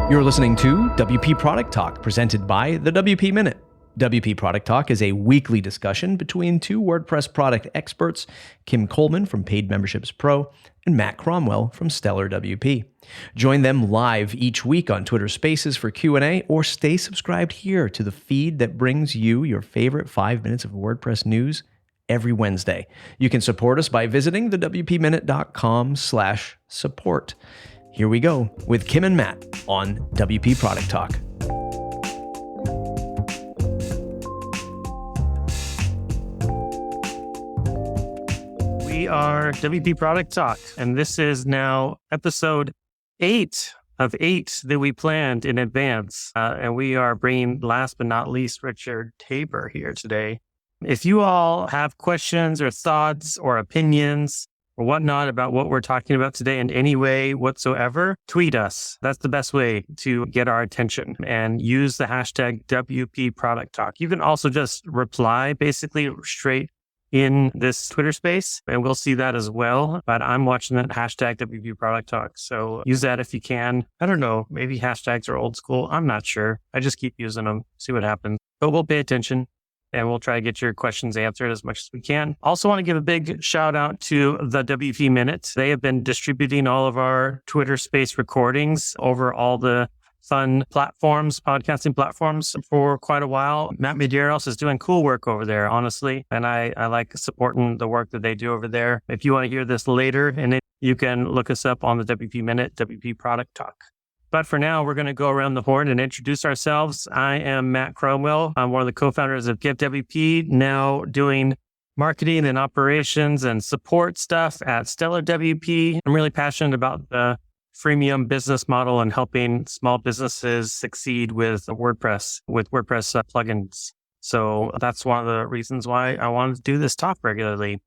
You're listening to WP Product Talk, presented by the WP Minute. WP Product Talk is a weekly discussion between two WordPress product experts, Kim Coleman from Paid Memberships Pro and Matt Cromwell from Stellar WP. Join them live each week on Twitter Spaces for Q&A, or stay subscribed here to the feed that brings you your favorite 5 minutes of WordPress news every Wednesday. You can support us by visiting thewpminute.com/support. Here we go with Kim and Matt on WP Product Talk. We are WP Product Talk, and this is now episode 8 of 8 that we planned in advance. And we are bringing, last but not least, Richard Tabor here today. If you all have questions or thoughts or opinions or whatnot about what we're talking about today in any way whatsoever, tweet us. That's the best way to get our attention, and use the hashtag WP Product Talk. You can also just reply basically straight in this Twitter space, and we'll see that as well. But I'm watching that hashtag WP Product Talk. So use that if you can. I don't know, maybe hashtags are old school. I'm not sure. I just keep using them, see what happens. But we'll pay attention, and we'll try to get your questions answered as much as we can. Also want to give a big shout out to the WP Minute. They have been distributing all of our Twitter space recordings over all the fun platforms, podcasting platforms, for quite a while. Matt Medeiros is doing cool work over there, honestly. And I like supporting the work that they do over there. If you want to hear this later, and you can look us up on the WP Minute, WP Product Talk. But for now, we're going to go around the horn and introduce ourselves. I am Matt Cromwell. I'm one of the co-founders of GiveWP, now doing marketing and operations and support stuff at Stellar WP. I'm really passionate about the freemium business model and helping small businesses succeed with WordPress plugins. So that's one of the reasons why I wanted to do this talk regularly.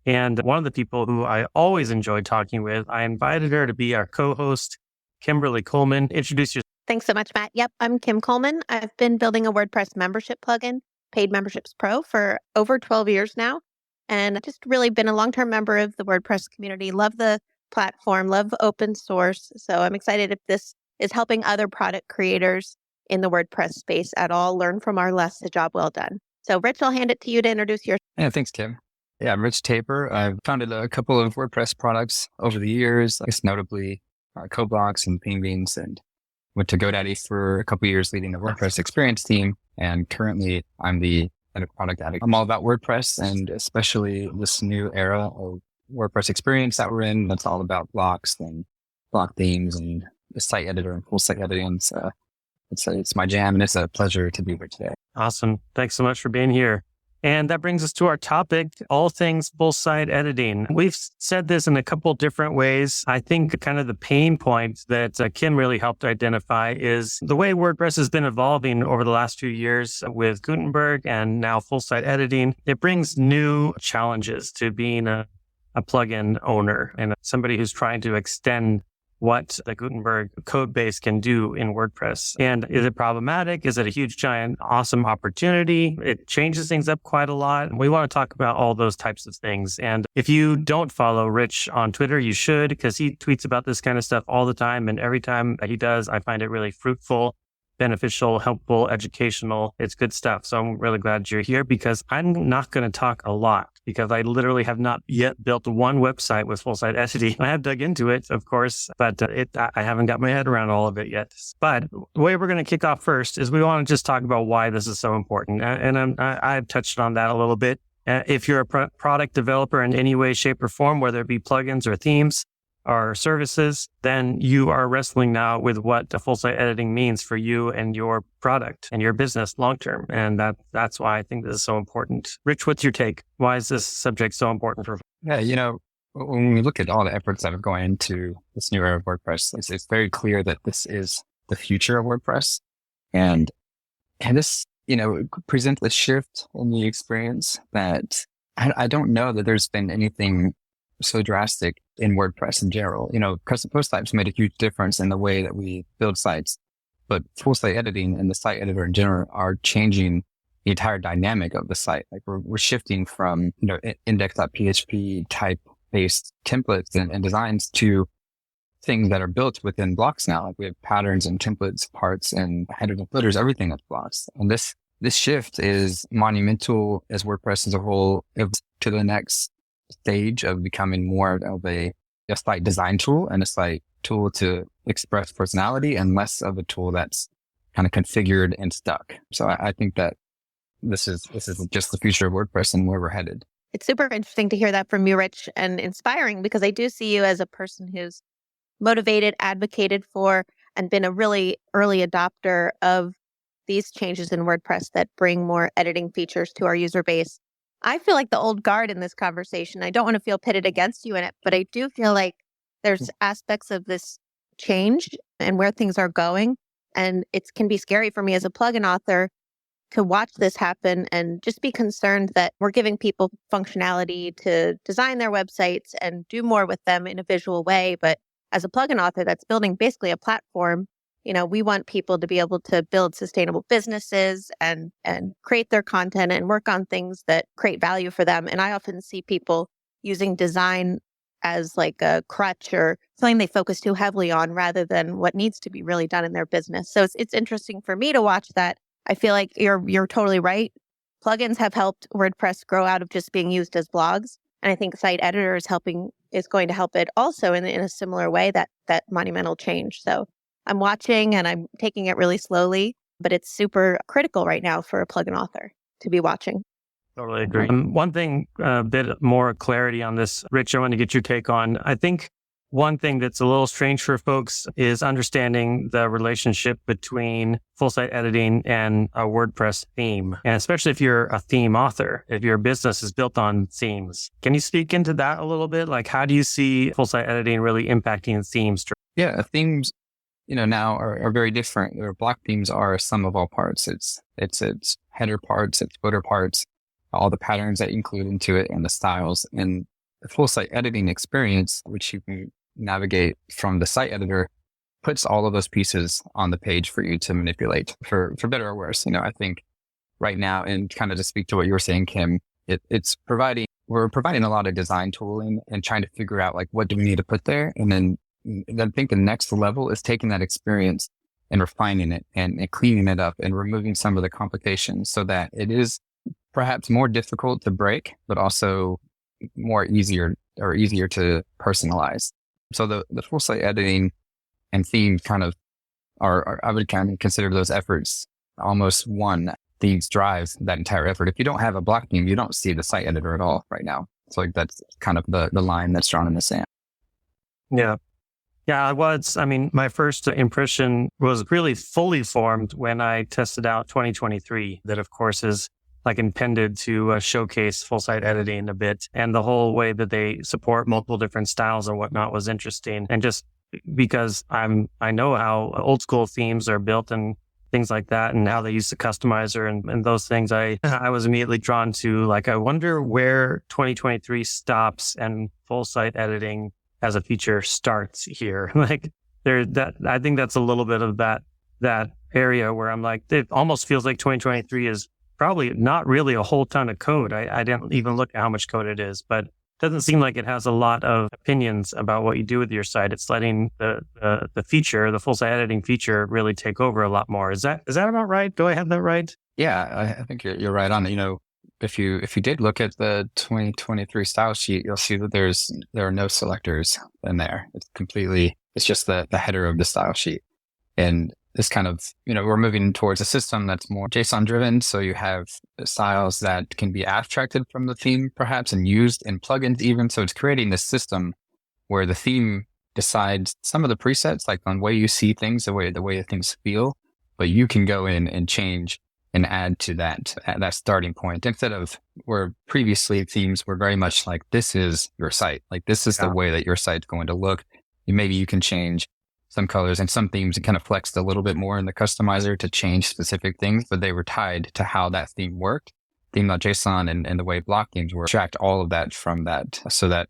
And one of the people who I always enjoy talking with, I invited her to be our co-host, Kimberly Coleman. Introduce yourself. Thanks so much, Matt. Yep, I'm Kim Coleman. I've been building a WordPress membership plugin, Paid Memberships Pro, for over 12 years now. And I've just really been a long-term member of the WordPress community. Love the platform, love open source. So I'm excited if this is helping other product creators in the WordPress space at all learn from our less, a job well done. So Rich, I'll hand it to you to introduce yourself. Yeah, thanks, Kim. Yeah, I'm Rich Tabor. I've founded a couple of WordPress products over the years, I guess notably CoBlocks and Ping Beans, and went to GoDaddy for a couple of years leading the WordPress experience team. And currently I'm the head of product addict. I'm all about WordPress, and especially this new era of WordPress experience that we're in. That's all about blocks and block themes and the site editor and full site editing. So it's my jam, and it's a pleasure to be here today. Awesome. Thanks so much for being here. And that brings us to our topic, all things full site editing. We've said this in a couple different ways. I think kind of the pain point that Kim really helped identify is the way WordPress has been evolving over the last few years with Gutenberg and now full site editing. It brings new challenges to being a plugin owner and somebody who's trying to extend what the Gutenberg code base can do in WordPress. And is it problematic? Is it a huge, giant, awesome opportunity? It changes things up quite a lot. We want to talk about all those types of things. And if you don't follow Rich on Twitter, you should, because he tweets about this kind of stuff all the time. And every time that he does, I find it really fruitful, beneficial, helpful, educational. It's good stuff. So I'm really glad you're here, because I'm not going to talk a lot, because I literally have not yet built one website with full site editing. I have dug into it, of course, but I haven't got my head around all of it yet. But the way we're going to kick off first is we want to just talk about why this is so important. And I've touched on that a little bit. If you're a product developer in any way, shape, or form, whether it be plugins or themes or services, then you are wrestling now with what the full site editing means for you and your product and your business long term. And that's why I think this is so important. Rich, what's your take? Why is this subject so important for? Yeah, when we look at all the efforts that have gone into this new era of WordPress, it's very clear that this is the future of WordPress. And this, presents a shift in the experience that I don't know that there's been anything so drastic in WordPress in general. Custom post types made a huge difference in the way that we build sites, but full site editing and the site editor in general are changing the entire dynamic of the site. Like we're shifting from, index.php type based templates and designs to things that are built within blocks now. Like we have patterns and templates, parts and headers and footers, everything that's blocks. And this shift is monumental as WordPress as a whole to the next stage of becoming more of a site design tool and a site tool to express personality and less of a tool that's kind of configured and stuck. So I think that this is just the future of WordPress and where we're headed. It's super interesting to hear that from you, Rich, and inspiring, because I do see you as a person who's motivated, advocated for, and been a really early adopter of these changes in WordPress that bring more editing features to our user base. I feel like the old guard in this conversation. I don't want to feel pitted against you in it, but I do feel like there's aspects of this change and where things are going. And it can be scary for me as a plugin author to watch this happen and just be concerned that we're giving people functionality to design their websites and do more with them in a visual way. But as a plugin author that's building basically a platform, we want people to be able to build sustainable businesses and create their content and work on things that create value for them. And I often see people using design as like a crutch or something they focus too heavily on rather than what needs to be really done in their business. So it's interesting for me to watch that. I feel like you're totally right. Plugins have helped WordPress grow out of just being used as blogs. And I think Site Editor is going to help it also in a similar way, that monumental change. So I'm watching and I'm taking it really slowly, but it's super critical right now for a plugin author to be watching. Totally agree. One thing, a bit more clarity on this, Rich, I want to get your take on. I think one thing that's a little strange for folks is understanding the relationship between full site editing and a WordPress theme. And especially if you're a theme author, if your business is built on themes. Can you speak into that a little bit? Like, how do you see full site editing really impacting themes? Yeah, themes, now are very different. Or block themes are a sum of all parts. It's header parts, it's footer parts, all the patterns that you include into it and the styles. And the full site editing experience, which you can navigate from the site editor, puts all of those pieces on the page for you to manipulate for better or worse. I think right now, and kind of to speak to what you were saying, Kim, we're providing a lot of design tooling and trying to figure out like, what do we need to put there? And then I think the next level is taking that experience and refining it and cleaning it up and removing some of the complications so that it is perhaps more difficult to break, but also easier to personalize. So the full site editing and theme kind of I would kind of consider those efforts almost one. These drives that entire effort. If you don't have a block theme, you don't see the site editor at all right now. So like that's kind of the line that's drawn in the sand. Yeah. Yeah, my first impression was really fully formed when I tested out 2023. That of course is like intended to showcase full site editing a bit, and the whole way that they support multiple different styles and whatnot was interesting. And just because I know how old school themes are built and things like that, and how they use the customizer and those things, I was immediately drawn to like, I wonder where 2023 stops and full site editing as a feature starts here. Like I think that's a little bit of that area where I'm like, it almost feels like 2023 is probably not really a whole ton of code. I didn't even look at how much code it is, but it doesn't seem like it has a lot of opinions about what you do with your site. It's letting the feature, the full site editing feature, really take over a lot more. Is that about right? Do I have that right? Yeah, I think you're right on it. If you did look at the 2023 style sheet, you'll see that there are no selectors in there. It's just the header of the style sheet. And this kind of, we're moving towards a system that's more JSON driven. So you have styles that can be abstracted from the theme perhaps and used in plugins even. So it's creating this system where the theme decides some of the presets, like on the way you see things, the way things feel, but you can go in and change and add to that starting point, instead of where previously themes were very much like, this is your site. Like this is the way that your site's going to look. Maybe you can change some colors, and some themes kind of flexed a little bit more in the customizer to change specific things, but they were tied to how that theme worked. Theme.json and the way block themes were, extract all of that from that, so that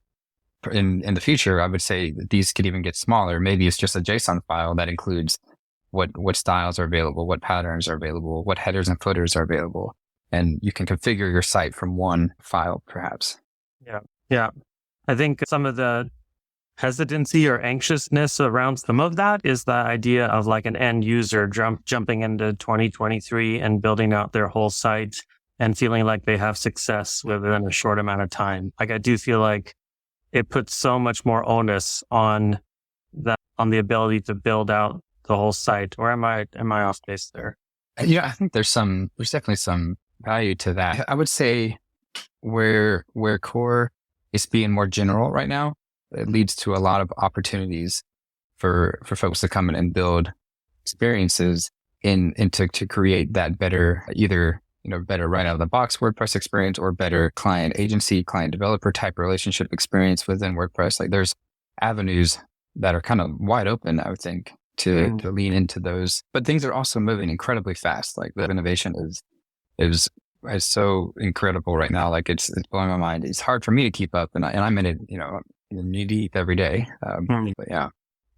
in the future, I would say that these could even get smaller. Maybe it's just a JSON file that includes what styles are available, what patterns are available, what headers and footers are available. And you can configure your site from one file, perhaps. Yeah. I think some of the hesitancy or anxiousness around some of that is the idea of like an end user jumping into 2023 and building out their whole site and feeling like they have success within a short amount of time. Like I do feel like it puts so much more onus on the ability to build out the whole site. Or am I off base there? Yeah, I think there's definitely some value to that. I would say where core is being more general right now, it leads to a lot of opportunities for folks to come in and build experiences to create that better, either better right out of the box WordPress experience or better client agency, client developer type relationship experience within WordPress. Like there's avenues that are kind of wide open, I would think, to lean into those. But things are also moving incredibly fast. Like the innovation is so incredible right now. Like it's blowing my mind. It's hard for me to keep up, and I'm in it, knee deep every day. But yeah.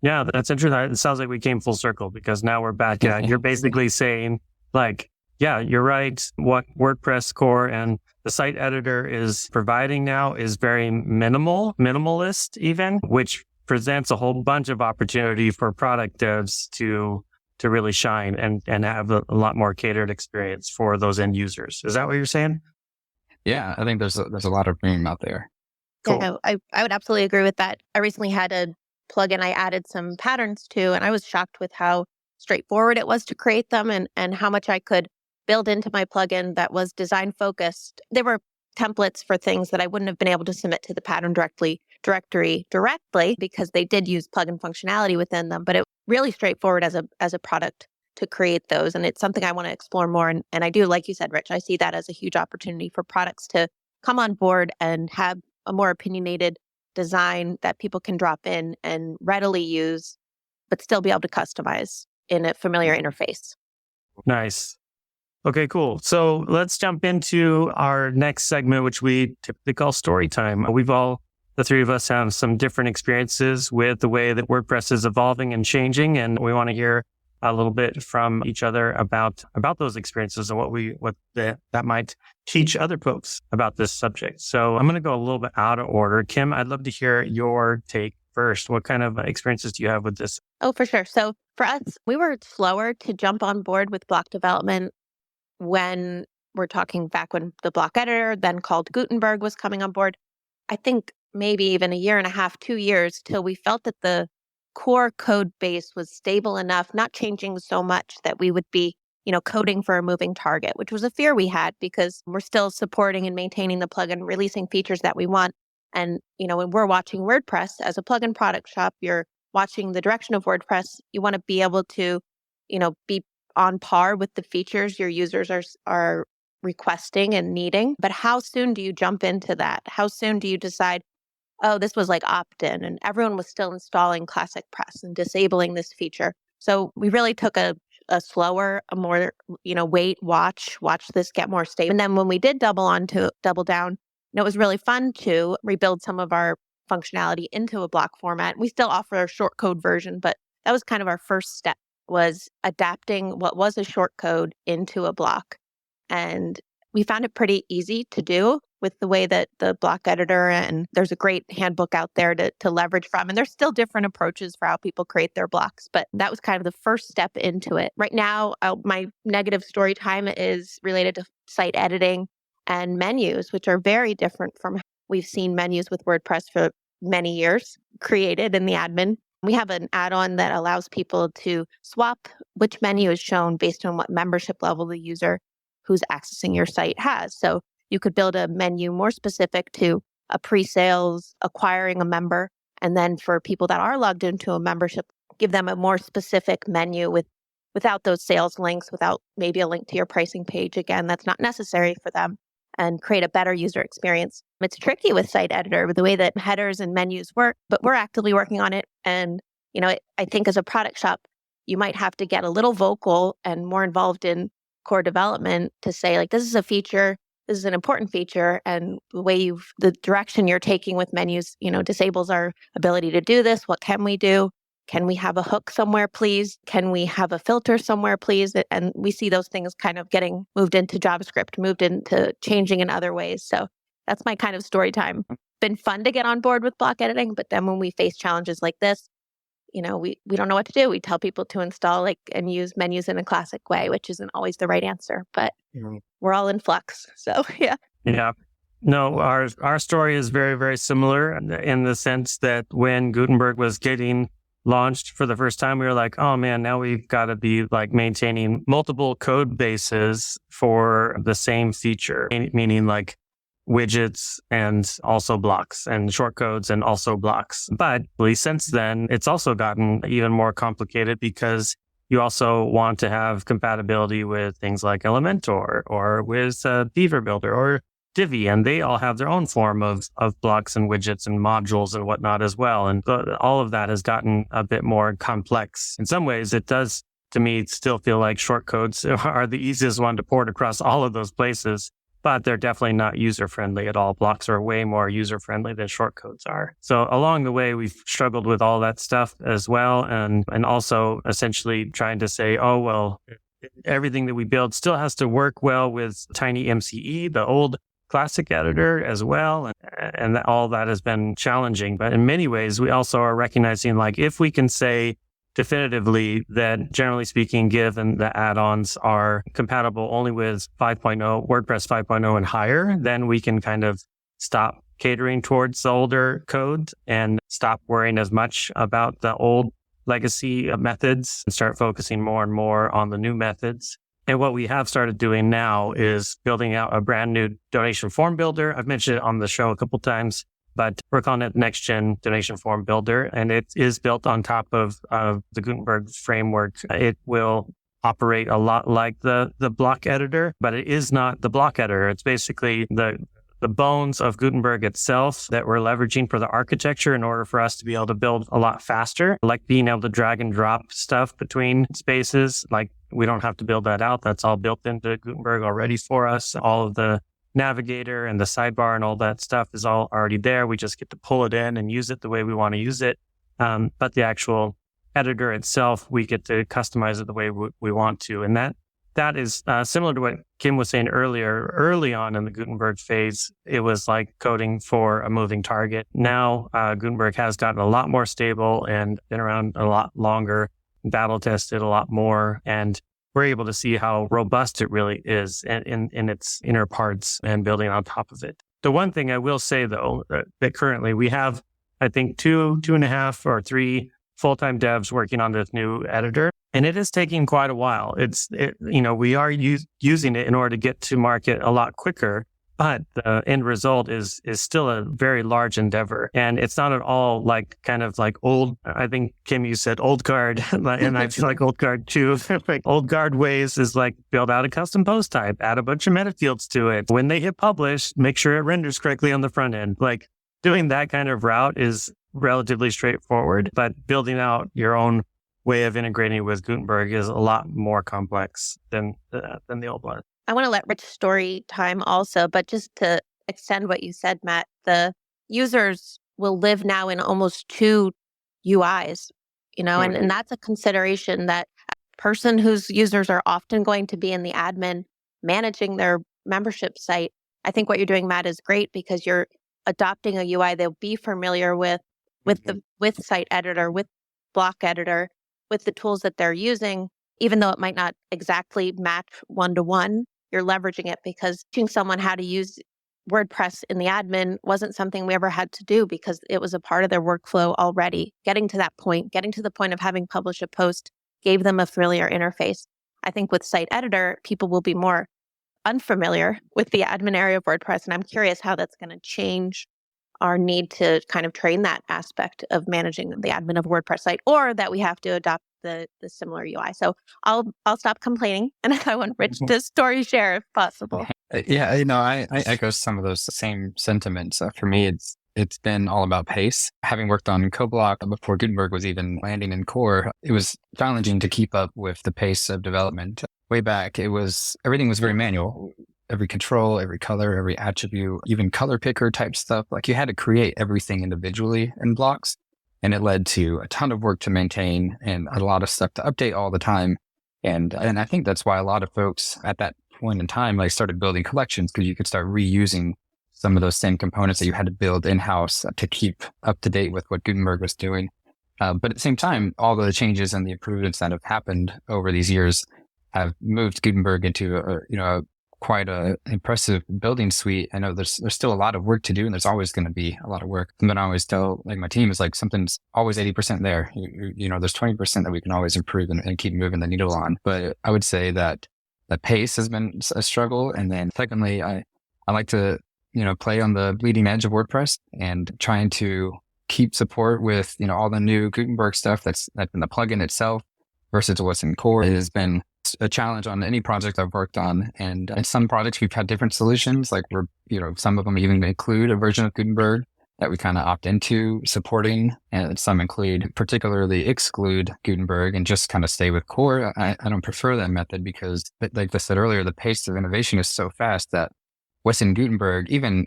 Yeah, that's interesting. It sounds like we came full circle because now we're back at, you're basically saying like, yeah, you're right. What WordPress core and the site editor is providing now is very minimalist even, which presents a whole bunch of opportunity for product devs to really shine and have a lot more catered experience for those end users. Is that what you're saying? Yeah, I think there's a lot of room out there. Cool. Yeah, I would absolutely agree with that. I recently had a plugin I added some patterns to, and I was shocked with how straightforward it was to create them and how much I could build into my plugin that was design focused. There were templates for things that I wouldn't have been able to submit to the pattern directory because they did use plugin functionality within them, but it really straightforward as a product to create those. And it's something I want to explore more. And I do, like you said, Rich, I see that as a huge opportunity for products to come on board and have a more opinionated design that people can drop in and readily use, but still be able to customize in a familiar interface. Nice. Okay, cool. So let's jump into our next segment, which we typically call story time. The three of us have some different experiences with the way that WordPress is evolving and changing, and we want to hear a little bit from each other about those experiences and what that might teach other folks about this subject. So I'm going to go a little bit out of order. Kim, I'd love to hear your take first. What kind of experiences do you have with this? Oh, for sure. So for us, we were slower to jump on board with block development when we're talking back when the block editor, then called Gutenberg, was coming on board. I think maybe even a year and a half, 2 years, till we felt that the core code base was stable enough, not changing so much that we would be, coding for a moving target, which was a fear we had because we're still supporting and maintaining the plugin, releasing features that we want. And, when we're watching WordPress as a plugin product shop, you're watching the direction of WordPress. You want to be able to, be on par with the features your users are requesting and needing. But how soon do you jump into that? How soon do you decide, oh, this was like opt-in and everyone was still installing Classic Press and disabling this feature? So we really took a slower, a more, wait, watch this get more stable. And then when we did double down, it was really fun to rebuild some of our functionality into a block format. We still offer a short code version, but that was kind of our first step, was adapting what was a short code into a block. And we found it pretty easy to do with the way that the block editor, and there's a great handbook out there to leverage from. And there's still different approaches for how people create their blocks, but that was kind of the first step into it. Right now, my negative story time is related to site editing and menus, which are very different from we've seen menus with WordPress for many years created in the admin. We have an add-on that allows people to swap which menu is shown based on what membership level the user who's accessing your site has. So you could build a menu more specific to a pre-sales, acquiring a member, and then for people that are logged into a membership, give them a more specific menu without those sales links, without maybe a link to your pricing page. Again, that's not necessary for them, and create a better user experience. It's tricky with site editor with the way that headers and menus work, but we're actively working on it. And, I think as a product shop, you might have to get a little vocal and more involved in core development to say, like, this is a feature, this is an important feature, and the direction you're taking with menus, disables our ability to do this. What can we do? Can we have a hook somewhere, please? Can we have a filter somewhere, please? And we see those things kind of getting moved into JavaScript, moved into changing in other ways. So that's my kind of story time. been fun to get on board with block editing, but then when we face challenges like this, we don't know what to do. We tell people to install and use menus in a classic way, which isn't always the right answer, but we're all in flux. So yeah. Yeah. No, our story is very, very similar in the sense that when Gutenberg was getting launched for the first time, we were like, oh man, now we've got to be maintaining multiple code bases for the same feature, meaning widgets and also blocks and shortcodes and also blocks. But at least since then, it's also gotten even more complicated because you also want to have compatibility with things like Elementor or with Beaver Builder or Divi, and they all have their own form of blocks and widgets and modules and whatnot as well. And all of that has gotten a bit more complex. In some ways, it does, to me, still feel like shortcodes are the easiest one to port across all of those places, but they're definitely not user-friendly at all. Blocks are way more user-friendly than shortcodes are. So along the way, we've struggled with all that stuff as well, and also essentially trying to say, oh, well, everything that we build still has to work well with Tiny MCE, the old classic editor as well. And all that has been challenging. But in many ways, we also are recognizing, if we can say definitively that generally speaking, given the add-ons are compatible only with 5.0, WordPress 5.0 and higher, then we can kind of stop catering towards the older code and stop worrying as much about the old legacy methods and start focusing more and more on the new methods. And what we have started doing now is building out a brand new donation form builder. I've mentioned it on the show a couple times, but we're calling it Next Gen Donation Form Builder. And it is built on top of the Gutenberg framework. It will operate a lot like the block editor, but it is not the block editor. It's basically the bones of Gutenberg itself that we're leveraging for the architecture in order for us to be able to build a lot faster, like being able to drag and drop stuff between spaces. We don't have to build that out. That's all built into Gutenberg already for us. All of the navigator and the sidebar and all that stuff is all already there. We just get to pull it in and use it the way we want to use it. But the actual editor itself, we get to customize it the way we want to. And that is similar to what Kim was saying earlier. Early on in the Gutenberg phase, it was like coding for a moving target. Now, Gutenberg has gotten a lot more stable and been around a lot longer, battle tested a lot more, and we're able to see how robust it really is in its inner parts and building on top of it. The one thing I will say, though, that currently we have, I think, 2.5 or 3 full-time devs working on this new editor, and it is taking quite a while. We are using it in order to get to market a lot quicker, but the end result is still a very large endeavor. And it's not at all kind of old, I think, Kim, you said old guard, and I feel like old guard too. Old guard ways is build out a custom post type, add a bunch of meta fields to it. When they hit publish, make sure it renders correctly on the front end. Doing that kind of route is relatively straightforward, but building out your own way of integrating with Gutenberg is a lot more complex than the old one. I want to let Rich story time also, but just to extend what you said, Matt, the users will live now in almost 2 UIs, and that's a consideration that a person whose users are often going to be in the admin managing their membership site. I think what you're doing, Matt, is great because you're adopting a UI they'll be familiar with site editor, with block editor, with the tools that they're using, even though it might not exactly match one-to-one. You're leveraging it because teaching someone how to use WordPress in the admin wasn't something we ever had to do because it was a part of their workflow already. Getting to the point of having published a post gave them a familiar interface. I think with site editor, people will be more unfamiliar with the admin area of WordPress, and I'm curious how that's going to change our need to kind of train that aspect of managing the admin of a WordPress site, or that we have to adopt the similar UI. So I'll stop complaining, and I want Rich to story share if possible. Yeah, I echo some of those same sentiments. For me, it's been all about pace. Having worked on CoBlock before Gutenberg was even landing in core, it was challenging to keep up with the pace of development. Way back, everything was very manual. Every control, every color, every attribute, even color picker type stuff. You had to create everything individually in blocks. And it led to a ton of work to maintain and a lot of stuff to update all the time. And I think that's why a lot of folks at that point in time, started building collections because you could start reusing some of those same components that you had to build in-house to keep up to date with what Gutenberg was doing. But at the same time, all the changes and the improvements that have happened over these years have moved Gutenberg into quite a impressive building suite. I know there's still a lot of work to do, and there's always going to be a lot of work. But I always tell my team is something's always 80% there. There's 20% that we can always improve and keep moving the needle on. But I would say that the pace has been a struggle. And then secondly, I like to, play on the bleeding edge of WordPress and trying to keep support with, all the new Gutenberg stuff that's in the plugin itself versus what's in core. It has been a challenge on any project I've worked on. And in some projects, we've had different solutions. Some of them even include a version of Gutenberg that we kind of opt into supporting. And some particularly exclude Gutenberg and just kind of stay with core. I don't prefer that method because, like I said earlier, the pace of innovation is so fast that what's in Gutenberg, even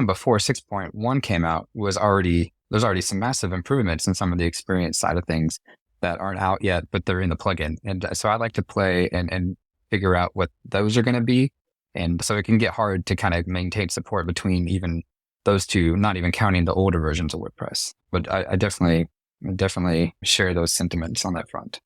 before 6.1 came out, there's already some massive improvements in some of the experience side of things that aren't out yet, but they're in the plugin. And so I like to play and figure out what those are going to be. And so it can get hard to kind of maintain support between even those two, not even counting the older versions of WordPress. But I definitely share those sentiments on that front.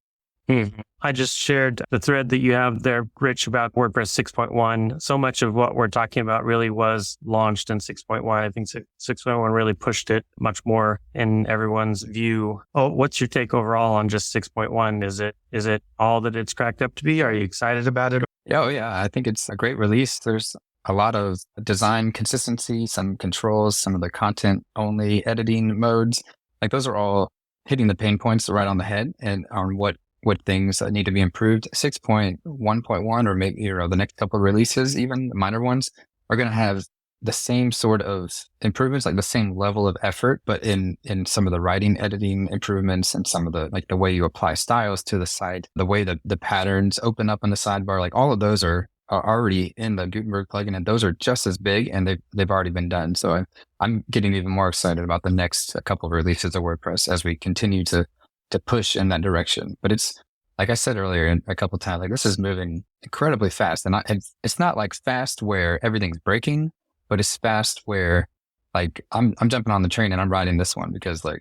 I just shared the thread that you have there, Rich, about WordPress 6.1. So much of what we're talking about really was launched in 6.1. I think 6.1 really pushed it much more in everyone's view. Oh, what's your take overall on just 6.1? Is it all that it's cracked up to be? Are you excited about it? Oh, yeah. I think it's a great release. There's a lot of design consistency, some controls, some of the content only editing modes. Those are all hitting the pain points right on the head and on what things need to be improved. 6.1.1 or maybe the next couple of releases, even the minor ones, are going to have the same sort of improvements, the same level of effort, but in some of the writing, editing improvements and some of the way you apply styles to the site, the way the patterns open up in the sidebar, all of those are already in the Gutenberg plugin, and those are just as big and they've already been done. So I'm getting even more excited about the next couple of releases of WordPress as we continue to push in that direction. But it's, like I said earlier a couple of times, this is moving incredibly fast. And it's not fast where everything's breaking, but it's fast where I'm jumping on the train and I'm riding this one because the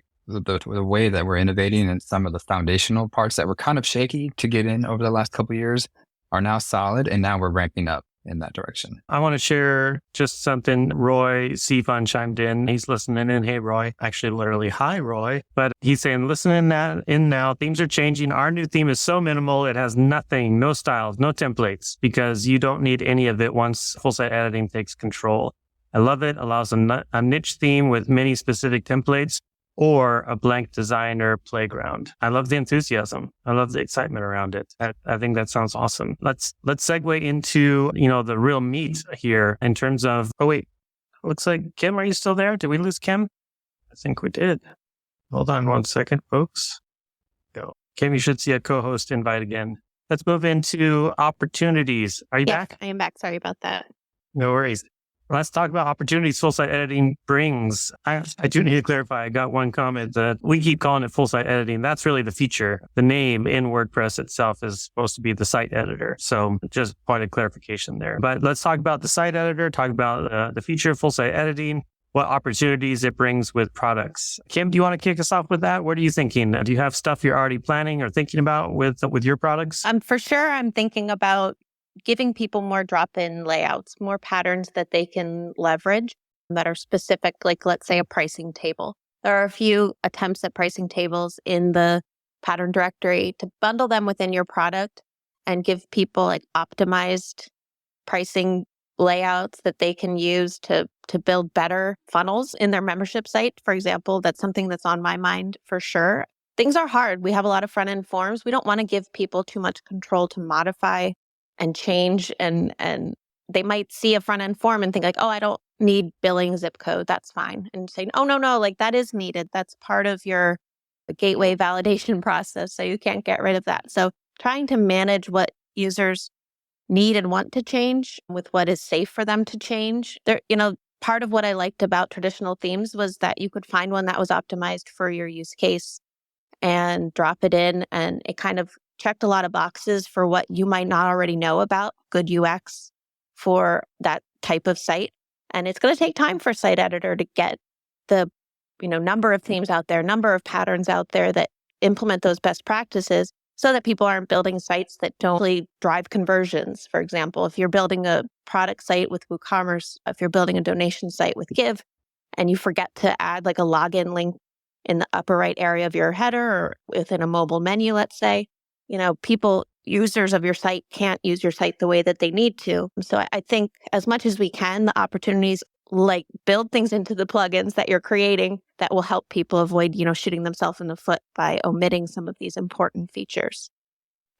way that we're innovating and some of the foundational parts that were kind of shaky to get in over the last couple of years are now solid. And now we're ramping up in that direction. I want to share just something. Roy Seafun chimed in. He's listening in. Hey, Roy. Actually, literally, hi, Roy. But he's saying, listening in now. Themes are changing. Our new theme is so minimal. It has nothing, no styles, no templates, because you don't need any of it once full site editing takes control. I love it. Allows a niche theme with many specific templates or a blank designer playground. I love the enthusiasm. I love the excitement around it. I think that sounds awesome. Let's segue into, the real meat here in terms of, oh wait, looks like Kim, are you still there? Did we lose Kim? I think we did. Hold on one second, folks. Go. Kim, you should see a co-host invite again. Let's move into opportunities. Are you back? I am back. Sorry about that. No worries. Let's talk about opportunities full site editing brings. I do need to clarify. I got one comment that we keep calling it full site editing. That's really the feature. The name in WordPress itself is supposed to be the site editor. So just point of clarification there. But let's talk about the site editor, talk about the feature of full site editing, what opportunities it brings with products. Kim, do you want to kick us off with that? What are you thinking? Do you have stuff you're already planning or thinking about with your products? For sure, I'm thinking about giving people more drop-in layouts, more patterns that they can leverage that are specific, let's say a pricing table. There are a few attempts at pricing tables in the pattern directory to bundle them within your product and give people optimized pricing layouts that they can use to build better funnels in their membership site. For example, that's something that's on my mind for sure. Things are hard. We have a lot of front-end forms. We don't want to give people too much control to modify and change, and they might see a front-end form and think oh, I don't need billing zip code. That's fine. And say, oh, no, that is needed. That's part of your gateway validation process. So you can't get rid of that. So trying to manage what users need and want to change with what is safe for them to change. There, part of what I liked about traditional themes was that you could find one that was optimized for your use case and drop it in, and it kind of checked a lot of boxes for what you might not already know about good UX for that type of site. And it's going to take time for site editor to get the, number of themes out there, number of patterns out there that implement those best practices so that people aren't building sites that don't really drive conversions. For example, if you're building a product site with WooCommerce, if you're building a donation site with Give, and you forget to add like a login link in the upper right area of your header or within a mobile menu, let's say, users of your site can't use your site the way that they need to. So I think as much as we can, the opportunities like build things into the plugins that you're creating that will help people avoid, shooting themselves in the foot by omitting some of these important features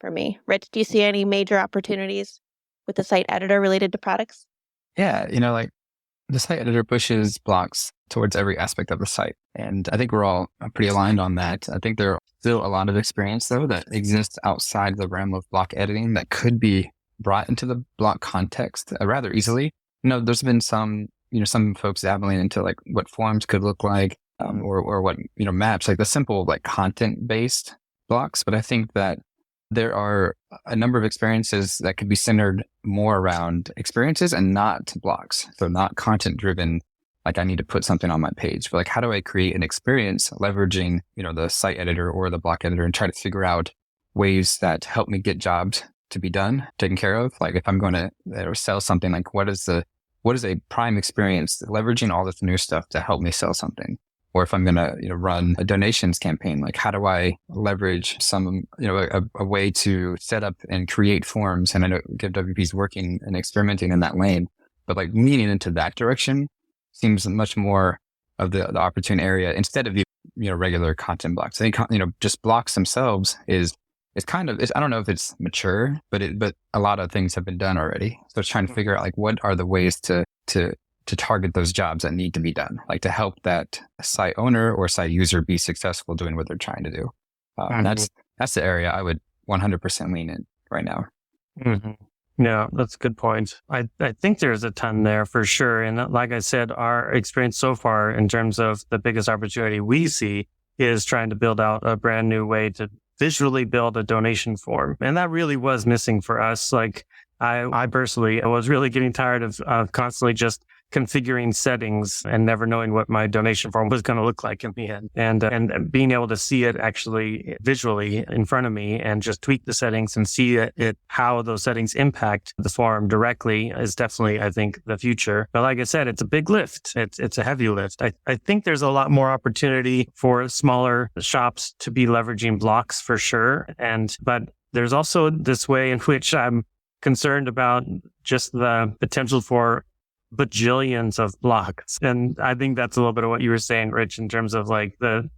for me. Rich, do you see any major opportunities with the site editor related to products? Yeah, like the site editor pushes blocks towards every aspect of the site. And I think we're all pretty aligned on that. I think there are still a lot of experience, though, that exists outside the realm of block editing that could be brought into the block context rather easily. There's been some folks dabbling into like what forms could look like or what, maps, like the simple like content-based blocks. But I think that there are a number of experiences that could be centered more around experiences and not blocks. So not content driven, like I need to put something on my page, but like how do I create an experience leveraging, the site editor or the block editor and try to figure out ways that help me get jobs to be done, taken care of. Like if I'm going to sell something, like what is a prime experience leveraging all this new stuff to help me sell something? Or if I'm going to, run a donations campaign, like how do I leverage some, a way to set up and create forms? And I know GiveWP is working and experimenting in that lane, but like leaning into that direction seems much more of the opportune area instead of the, regular content blocks. I think, just blocks themselves is kind of, I don't know if it's mature, but a lot of things have been done already. So it's trying to figure out like what are the ways to target those jobs that need to be done, like to help that site owner or site user be successful doing what they're trying to do. And that's the area I would 100% lean in right now. Mm-hmm. Yeah, that's a good point. I think there's a ton there for sure. And like I said, our experience so far in terms of the biggest opportunity we see is trying to build out a brand new way to visually build a donation form. And that really was missing for us. Like I personally was really getting tired of constantly just configuring settings and never knowing what my donation form was going to look like in the end. And being able to see it actually visually in front of me and just tweak the settings and see it how those settings impact the form directly is definitely, I think, the future. But like I said, it's a big lift. It's a heavy lift. I think there's a lot more opportunity for smaller shops to be leveraging blocks for sure. But there's also this way in which I'm concerned about just the potential for bajillions of blocks. And I think that's a little bit of what you were saying, Rich, in terms of like there's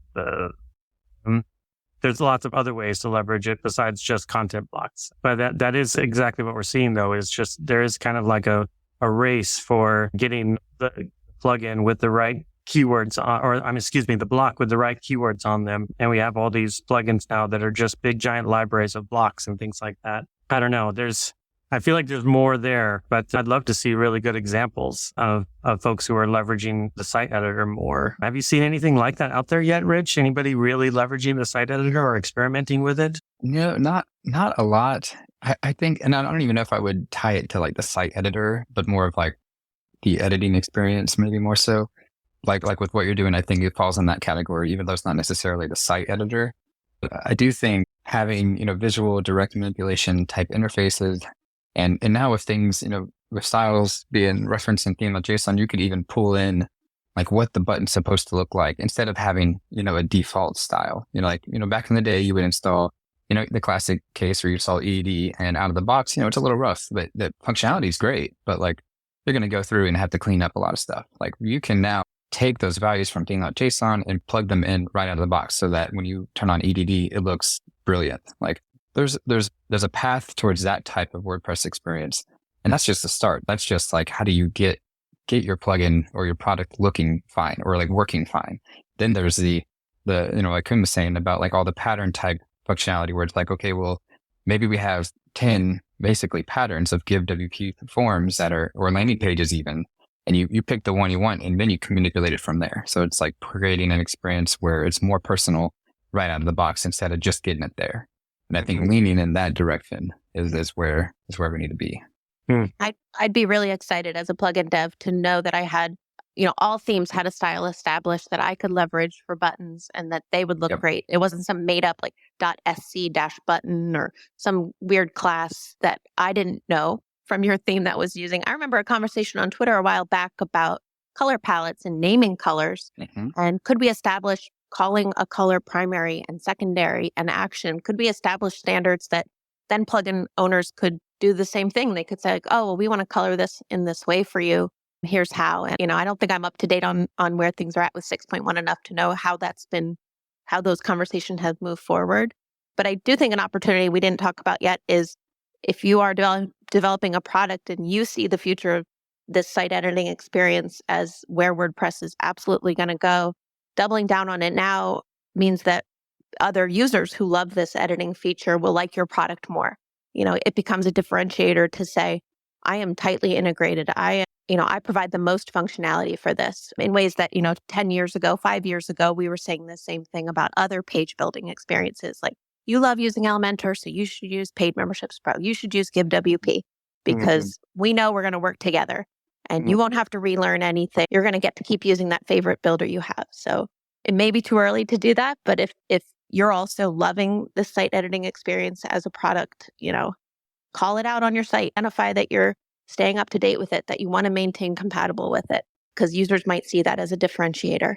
lots of other ways to leverage it besides just content blocks. But that is exactly what we're seeing though, is just there is kind of like a race for getting the plugin with the right keywords the block with the right keywords on them. And we have all these plugins now that are just big giant libraries of blocks and things like that. I don't know. I feel like there's more there, but I'd love to see really good examples of folks who are leveraging the site editor more. Have you seen anything like that out there yet, Rich? Anybody really leveraging the site editor or experimenting with it? No, not a lot. I think, and I don't even know if I would tie it to like the site editor, but more of like the editing experience, maybe more so. Like with what you're doing, I think it falls in that category, even though it's not necessarily the site editor. But I do think having, visual direct manipulation type interfaces, and now with things, with styles being referenced in theme.json, you could even pull in like what the button's supposed to look like instead of having, a default style. Back in the day, you would install, the classic case where you install ED and out of the box, it's a little rough, but the functionality is great. But like you're going to go through and have to clean up a lot of stuff. Like you can now take those values from theme.json and plug them in right out of the box so that when you turn on EDD, it looks brilliant. Like there's a path towards that type of WordPress experience. And that's just the start. That's just like, how do you get your plugin or your product looking fine or like working fine? Then there's the like Kim was saying about like all the pattern type functionality where it's like, okay, well, maybe we have 10 basically patterns of GiveWP forms that are, or landing pages even, and you pick the one you want and then you can manipulate it from there. So it's like creating an experience where it's more personal right out of the box instead of just getting it there. And I think leaning in that direction is where we need to be. I'd be really excited as a plugin dev to know that I had, all themes had a style established that I could leverage for buttons and that they would look Yep. great. It wasn't some made up like .sc-button or some weird class that I didn't know from your theme that was using. I remember a conversation on Twitter a while back about color palettes and naming colors. Mm-hmm. And could we establish calling a color primary and secondary and action? Could we establish standards that then plugin owners could do the same thing? They could say, like, oh, well, we want to color this in this way for you. Here's how. And, I don't think I'm up to date on where things are at with 6.1 enough to know how those conversations have moved forward. But I do think an opportunity we didn't talk about yet is if you are developing a product and you see the future of this site editing experience as where WordPress is absolutely going to go, doubling down on it now means that other users who love this editing feature will like your product more. It becomes a differentiator to say, I am tightly integrated. I provide the most functionality for this in ways that, 10 years ago, 5 years ago, we were saying the same thing about other page building experiences. Like, you love using Elementor, so you should use Paid Memberships Pro. You should use GiveWP because we know we're going to work together and you won't have to relearn anything. You're going to get to keep using that favorite builder you have. So it may be too early to do that, but if you're also loving the site editing experience as a product, call it out on your site. Identify that you're staying up to date with it, that you want to maintain compatible with it, because users might see that as a differentiator.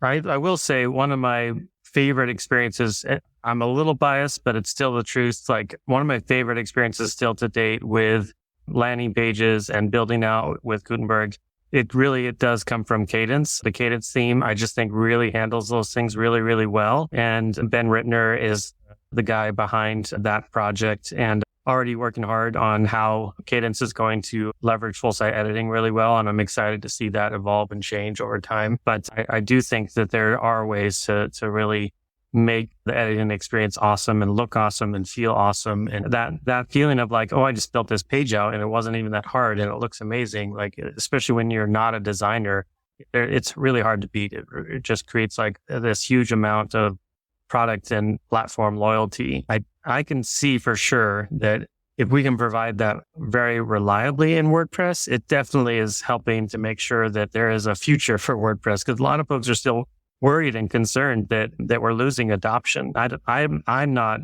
I will say one of my favorite experiences, I'm a little biased, but it's still the truth. Like, one of my favorite experiences still to date with landing pages and building out with Gutenberg, it does come from Cadence. The Cadence theme, I just think, really handles those things really, really well. And Ben Rittner is the guy behind that project and already working hard on how Cadence is going to leverage full site editing really well. And I'm excited to see that evolve and change over time. But I do think that there are ways to really make the editing experience awesome and look awesome and feel awesome. And that feeling of like, oh, I just built this page out and it wasn't even that hard and it looks amazing. Like, especially when you're not a designer, it's really hard to beat. It just creates like this huge amount of product and platform loyalty. I can see for sure that if we can provide that very reliably in WordPress, it definitely is helping to make sure that there is a future for WordPress, because a lot of folks are still worried and concerned that we're losing adoption. I'm not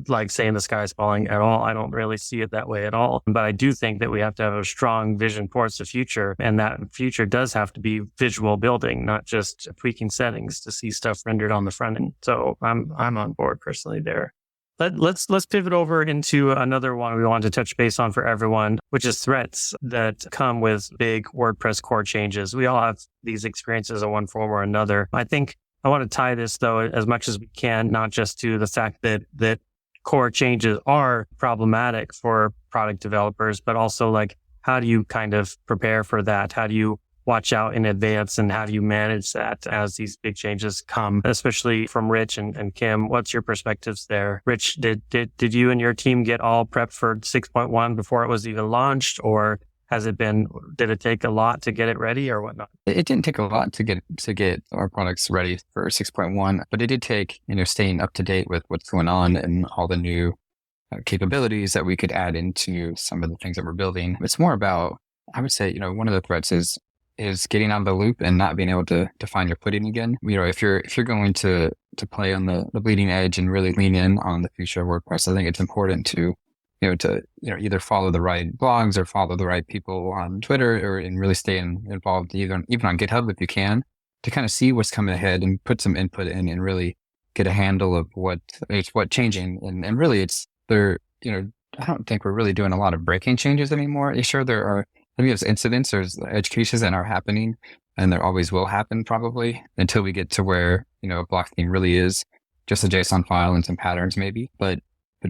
like saying the sky's falling at all. I don't really see it that way at all. But I do think that we have to have a strong vision towards the future. And that future does have to be visual building, not just tweaking settings to see stuff rendered on the front end. So I'm on board personally there. Let's pivot over into another one we want to touch base on for everyone, which is threats that come with big WordPress core changes. We all have these experiences in one form or another. I think I want to tie this, though, as much as we can, not just to the fact that core changes are problematic for product developers, but also like, how do you kind of prepare for that? How do you watch out in advance, and how do you manage that as these big changes come, especially from Rich and Kim? What's your perspectives there? Rich, did you and your team get all prepped for 6.1 before it was even launched, or did it take a lot to get it ready or whatnot? It didn't take a lot to get our products ready for 6.1, but it did take, staying up to date with what's going on and all the new capabilities that we could add into some of the things that we're building. It's more about, I would say, one of the threats is getting out of the loop and not being able to find your footing again. If you're going to play on the bleeding edge and really lean in on the future of WordPress, I think it's important to either follow the right blogs or follow the right people on Twitter, and really stay involved even on GitHub if you can, to kind of see what's coming ahead and put some input in and really get a handle of what's changing. And really it's there, I don't think we're really doing a lot of breaking changes anymore. Sure, there are, there's incidents, there's edge cases that are happening, and there always will happen probably until we get to where, a block theme really is just a JSON file and some patterns maybe. But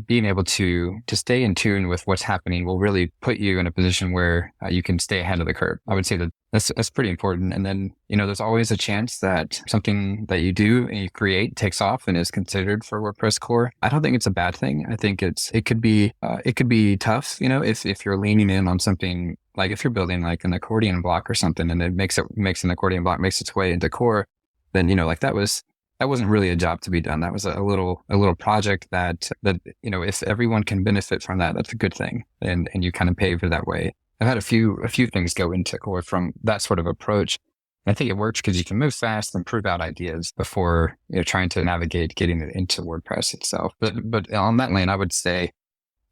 being able to stay in tune with what's happening will really put you in a position where you can stay ahead of the curve. I would say that's pretty important. And then, there's always a chance that something that you do and you create takes off and is considered for WordPress core. I don't think it's a bad thing. I think it could be tough, if you're leaning in on something, like if you're building like an accordion block or something, and it makes an accordion block, makes its way into core, then, like that was that wasn't really a job to be done. That was a little project that, if everyone can benefit from that, that's a good thing. And you kind of pave it that way. I've had a few things go into core from that sort of approach. I think it works because you can move fast and prove out ideas before trying to navigate getting it into WordPress itself. But on that lane, I would say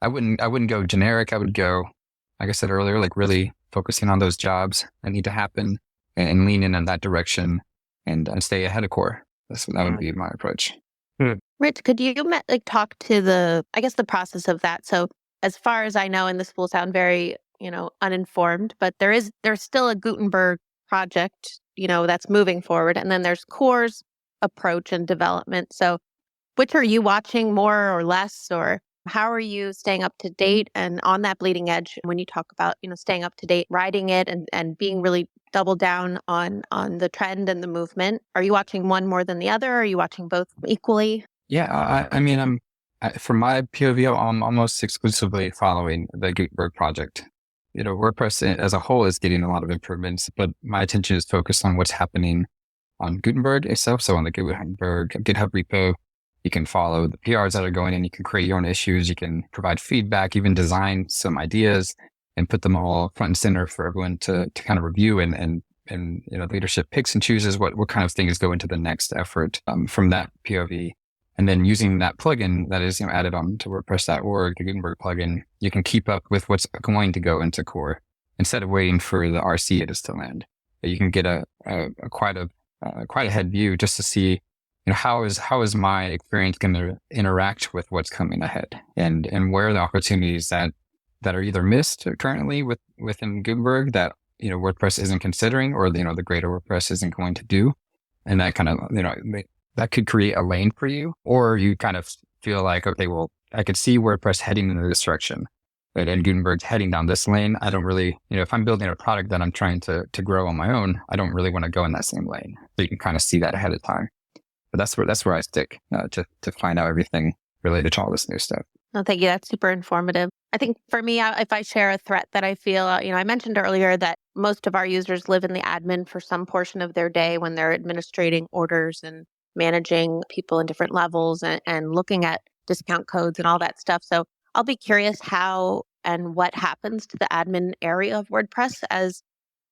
I wouldn't go generic. I would go, like I said earlier, like really focusing on those jobs that need to happen and lean in that direction and stay ahead of core. That would be my approach. Rich, could you talk to the process of that? So as far as I know, and this will sound very, uninformed, but there's still a Gutenberg project, that's moving forward. And then there's core's approach and development. So which are you watching more or less, or how are you staying up to date and on that bleeding edge when you talk about, staying up to date, riding it and being really double down on the trend and the movement? Are you watching one more than the other? Are you watching both equally? Yeah, I mean, from my POV, I'm almost exclusively following the Gutenberg project. WordPress as a whole is getting a lot of improvements, but my attention is focused on what's happening on Gutenberg itself. So on the Gutenberg GitHub repo, you can follow the PRs that are going in. You can create your own issues. You can provide feedback, even design some ideas and put them all front and center for everyone to kind of review and leadership picks and chooses what kind of things go into the next effort from that POV. And then using that plugin that is added on to WordPress.org, the Gutenberg plugin, you can keep up with what's going to go into core instead of waiting for the RC edits to land. You can get a quite a head view just to see how is my experience going to interact with what's coming ahead, and where are the opportunities that are either missed currently within Gutenberg that WordPress isn't considering, or the greater WordPress isn't going to do, and that kind of that could create a lane for you, or you kind of feel like, okay, well, I could see WordPress heading in this direction, but and Gutenberg's heading down this lane. I don't really, if I'm building a product that I'm trying to grow on my own, I don't really want to go in that same lane. So you can kind of see that ahead of time. But that's where I stick to find out everything related to all this new stuff. No, thank you. That's super informative. I think for me, if I share a threat that I feel, I mentioned earlier that most of our users live in the admin for some portion of their day when they're administrating orders and managing people in different levels and looking at discount codes and all that stuff. So I'll be curious how and what happens to the admin area of WordPress as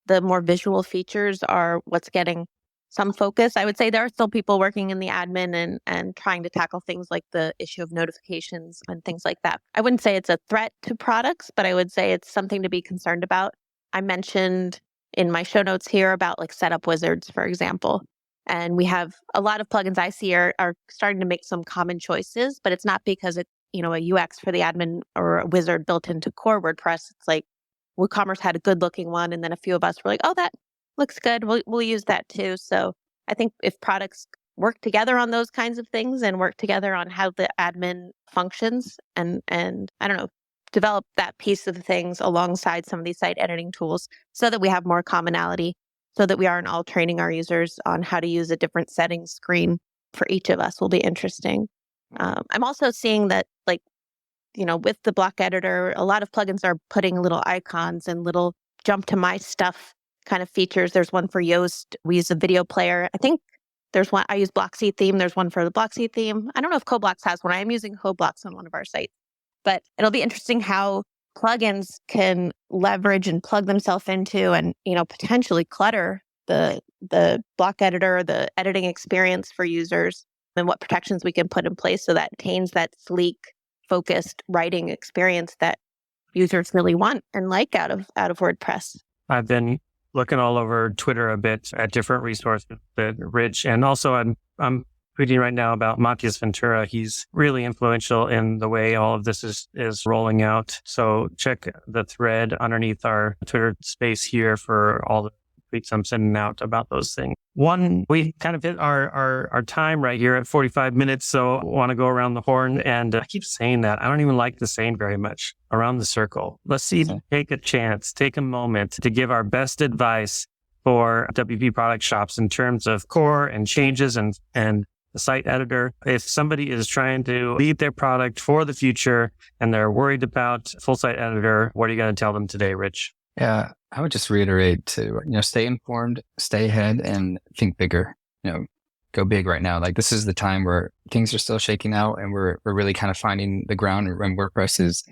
the more visual features are what's getting some focus. I would say there are still people working in the admin and trying to tackle things like the issue of notifications and things like that. I wouldn't say it's a threat to products, but I would say it's something to be concerned about. I mentioned in my show notes here about setup wizards, for example. And we have a lot of plugins I see are starting to make some common choices, but it's not because it's, a UX for the admin or a wizard built into core WordPress. It's like WooCommerce had a good looking one. And then a few of us were like, oh, that looks good. We'll use that too. So I think if products work together on those kinds of things and work together on how the admin functions and I don't know, develop that piece of things alongside some of these site editing tools so that we have more commonality, so that we aren't all training our users on how to use a different settings screen for each of us will be interesting. I'm also seeing that with the block editor, a lot of plugins are putting little icons and little jump to my stuff kind of features. There's one for Yoast. We use a video player. I think there's one, I use Blocksy theme. There's one for the Blocksy theme. I don't know if CoBlocks has one. I am using CoBlocks on one of our sites, but it'll be interesting how plugins can leverage and plug themselves into and, potentially clutter the block editor, the editing experience for users, and what protections we can put in place so that maintains that sleek, focused writing experience that users really want and like out of WordPress. I've been looking all over Twitter a bit at different resources that Rich, and also I'm reading right now about Matias Ventura. He's really influential in the way all of this is rolling out. So check the thread underneath our Twitter space here for all the tweets I'm sending out about those things. We kind of hit our time right here at 45 minutes. So I want to go around the horn, and I keep saying that. I don't even like the saying very much, around the circle. Let's see, take a moment to give our best advice for WP product shops in terms of core and changes and the site editor. If somebody is trying to lead their product for the future and they're worried about full site editor, what are you going to tell them today, Rich? Yeah, I would just reiterate to, stay informed, stay ahead, and think bigger. go big right now. Like this is the time where things are still shaking out and we're really kind of finding the ground, and WordPress is,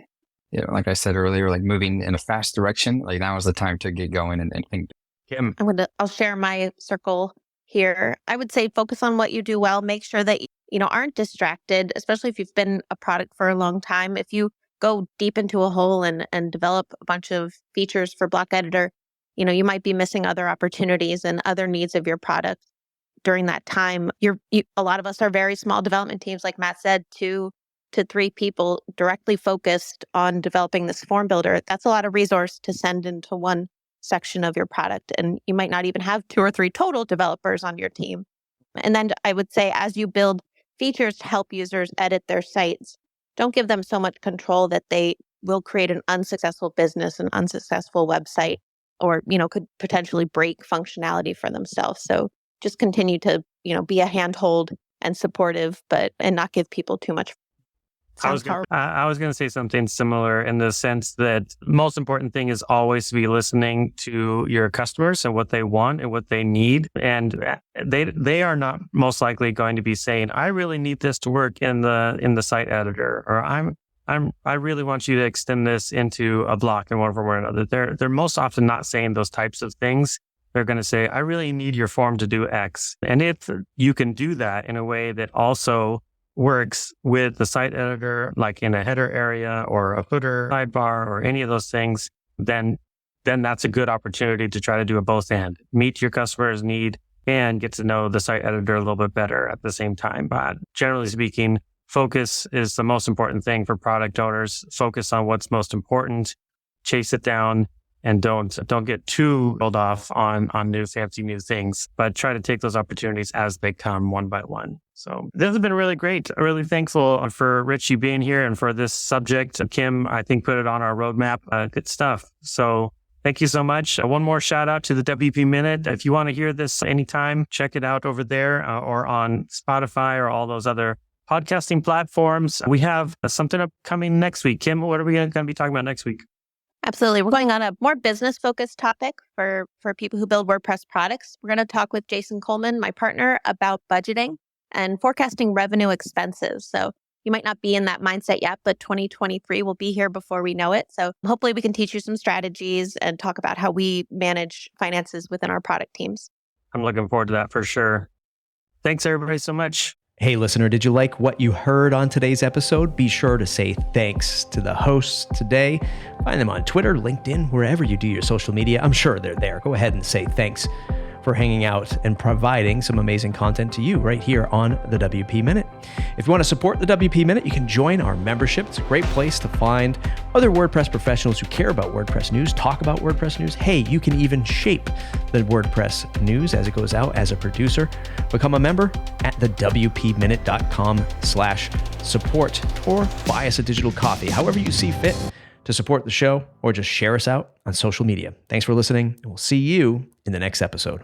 like I said earlier, like moving in a fast direction. Like now is the time to get going and think. Kim. I'll share my circle here. I would say focus on what you do well. Make sure that aren't distracted, especially if you've been a product for a long time. If you go deep into a hole and develop a bunch of features for block editor, you might be missing other opportunities and other needs of your product during that time. A lot of us are very small development teams, like Matt said, 2 to 3 people directly focused on developing this form builder. That's a lot of resource to send into one section of your product. And you might not even have 2 or 3 total developers on your team. And then I would say, as you build features to help users edit their sites, don't give them so much control that they will create an unsuccessful business, an unsuccessful website, or, could potentially break functionality for themselves. So just continue to, be a handhold and supportive, and not give people too much. I was going to say something similar in the sense that most important thing is always to be listening to your customers and what they want and what they need. And they are not most likely going to be saying, I really need this to work in the site editor, or I really want you to extend this into a block in one form or another. They're most often not saying those types of things. They're going to say, I really need your form to do X. And if you can do that in a way that also works with the site editor, like in a header area or a footer sidebar or any of those things, then that's a good opportunity to try to do a both and meet your customer's need and get to know the site editor a little bit better at the same time. But generally speaking, focus is the most important thing for product owners. Focus on what's most important, chase it down, and don't get too rolled off on new fancy new things, but try to take those opportunities as they come one by one. So this has been really great. I'm really thankful for Rich, you being here, and for this subject. Kim, I think, put it on our roadmap. Good stuff. So thank you so much. One more shout out to the WP Minute. If you want to hear this anytime, check it out over there or on Spotify or all those other podcasting platforms. We have something upcoming next week. Kim, what are we going to be talking about next week? Absolutely. We're going on a more business-focused topic for people who build WordPress products. We're going to talk with Jason Coleman, my partner, about budgeting and forecasting revenue expenses. So you might not be in that mindset yet, but 2023 will be here before we know it. So hopefully we can teach you some strategies and talk about how we manage finances within our product teams. I'm looking forward to that for sure. Thanks, everybody, so much. Hey, listener, did you like what you heard on today's episode? Be sure to say thanks to the hosts today. Find them on Twitter, LinkedIn, wherever you do your social media. I'm sure they're there. Go ahead and say thanks for hanging out and providing some amazing content to you right here on the WP Minute. If you want to support the WP Minute, you can join our membership. It's a great place to find other WordPress professionals who care about WordPress news, talk about WordPress news. Hey, you can even shape the WordPress news as it goes out as a producer. Become a member at thewpminute.com/support or buy us a digital coffee, however you see fit to support the show, or just share us out on social media. Thanks for listening, and we'll see you in the next episode.